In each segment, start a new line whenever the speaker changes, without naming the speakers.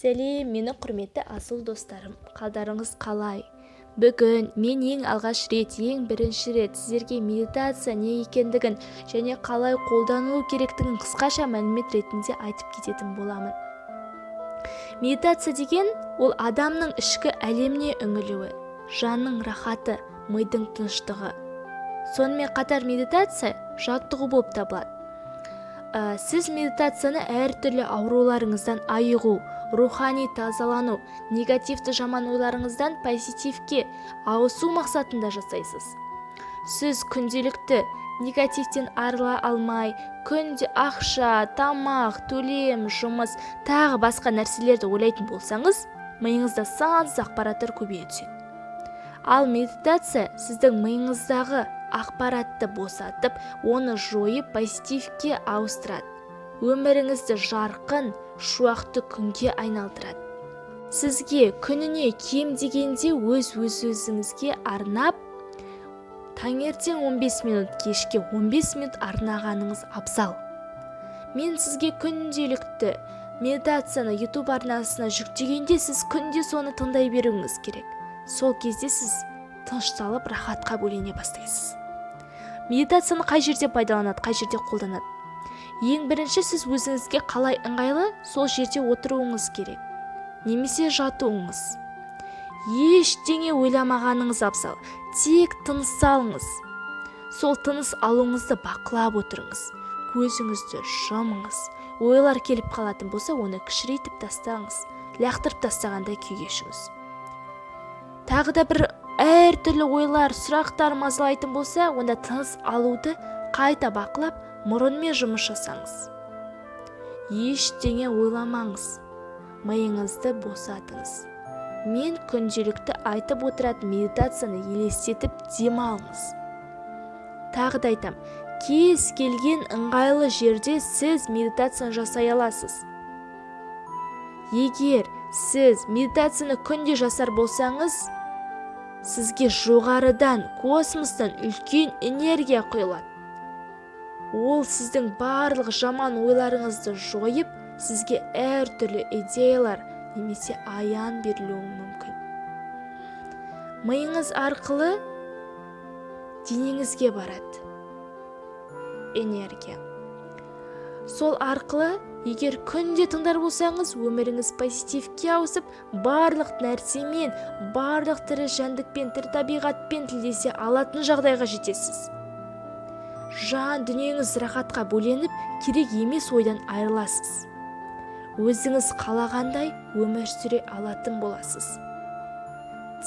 Сәлем, мені құрметті асыл достарым, қалдарыңыз қалай? Бүгін мен ең алғаш рет, ең бірінші рет сіздерге медитация не екендігін және қалай қолданылу керектігін қысқаша мәлімет ретінде айтып кететін боламын. Медитация деген ол адамның ішкі әлеміне үңілуі, жанның рахаты, мидың тыныштығы. Сонымен қатар медитация жаттығу болып табылады. Сіз медитацияны әртүрлі ауруларыңыздан айығу, рухани тазалану, негативті жаман ойларыңыздан позитивке ауысу мақсатында жасайсыз. Сіз күнделікті негативтен арыла алмай, күнде ақша, тамақ, төлем, жұмыс, тағы басқа нәрселерді ойлайтын болсаңыз, миыңызда сансыз ақпараттар көбейе түседі. Ал медитация сіздің миыңыздағы ақпаратты босатып, оны жойып позитивке ауыстырады. Өміріңізді жарқын, шуақты күнге айналдырады. Сізге күніне кем дегенде өз-өзіңізге арнап, таңертең 15 минут, кешке 15 минут арнағаныңыз абзал. Мен сізге күнделікті медитацияны YouTube арнасына жүктегенде сіз күнде соны тыңдай беруіңіз керек. Сол кезде сіз тынышталып, рахатқа бөлене бастайсыз. Медитацияны қай жерде пайдаланады, қай жерде қолданады? Ең бірінші сіз өзіңізге қалай ыңғайлы, сол жерде отыруыңыз керек. Немесе жатуыңыз. Ештеңе ойламағаныңыз абзал. Тек тыныс алыңыз. Сол тыныс алуыңызды бақылап отырыңыз. Көзіңізді жұмыңыз. Ойлар келіп қалатын болса, оны кішірейтіп тастаңыз. Лақтырып тастағандай күй кешіңіз. Тағы да бір әртүрлі ойлар, сұрақтар мазалайтын болса, онда тыныс алуды қайта бақылап, мұрынмен жұмыс жасаңыз. Ештеңе ойламаңыз. Миыңызды босатыңыз. Мен күнделікті айтып отыратын медитацияны елестетіп демалыңыз. Тағы да айтам, кез келген ыңғайлы жерде сіз медитацияны жасай аласыз. Егер сіз медитацияны күнде жасар болсаңыз, сізге жоғарыдан, космостан үлкен энергия құйылады. Ол сіздің барлық жаман ойларыңызды жойып, сізге әртүрлі идеялар немесе аян берілуі мүмкін. Миыңыз арқылы денеңізге барады энергия. Сол арқылы, егер күнде тыңдар болсаңыз, өміріңіз позитивке ауысып, барлық нәрсемен, барлық тірі жәндікпен, тірі табиғатпен тілдесе алатын жағдайға жетесіз. Жан дүниеңіз рахатқа бөленіп, керек емес ойдан айырыласыз. Өзіңіз қалағандай өмір сүре алатын боласыз.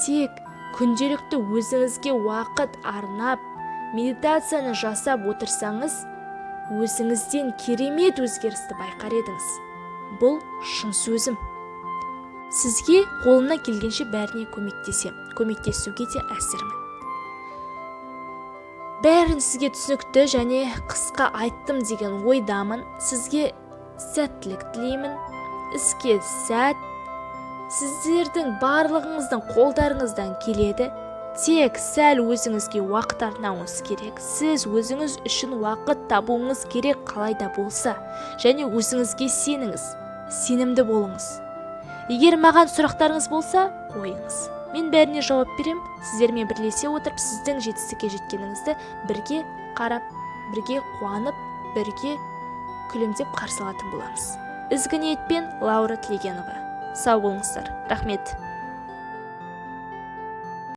Тек күнделікті өзіңізге уақыт арнап, медитацияны жасап отырсаңыз, өзіңізден керемет өзгерісті байқар едіңіз. Бұл шын сөзім. Сізге қолына келгенше бәріне көмектесем, көмектесуге де әзірмін. Бәрін сізге түсінікті және қысқа айттым деген ойдамын. Сізге сәттілік тілеймін. Іске сәт. Сіздердің барлығыңыздың қолдарыңыздан келеді. Тек сәл өзіңізге уақыт арнауыңыз керек. Сіз өзіңіз үшін уақыт табуыңыз керек қалай да болса. Және өзіңізге сеніңіз. Сенімді болыңыз. Егер маған сұрақтарыңыз болса, қойыңыз. Мен бәріне жауап берем. Сіздермен бірлесе отырып, сіздің жетістікке жеткеніңізді бірге қарап, бірге қуанып, бірге күлімдеп қарсы алатын боламыз. Ізгі ниетпен, Лаура Тілегенова. Сау болыңыздар. Рахмет.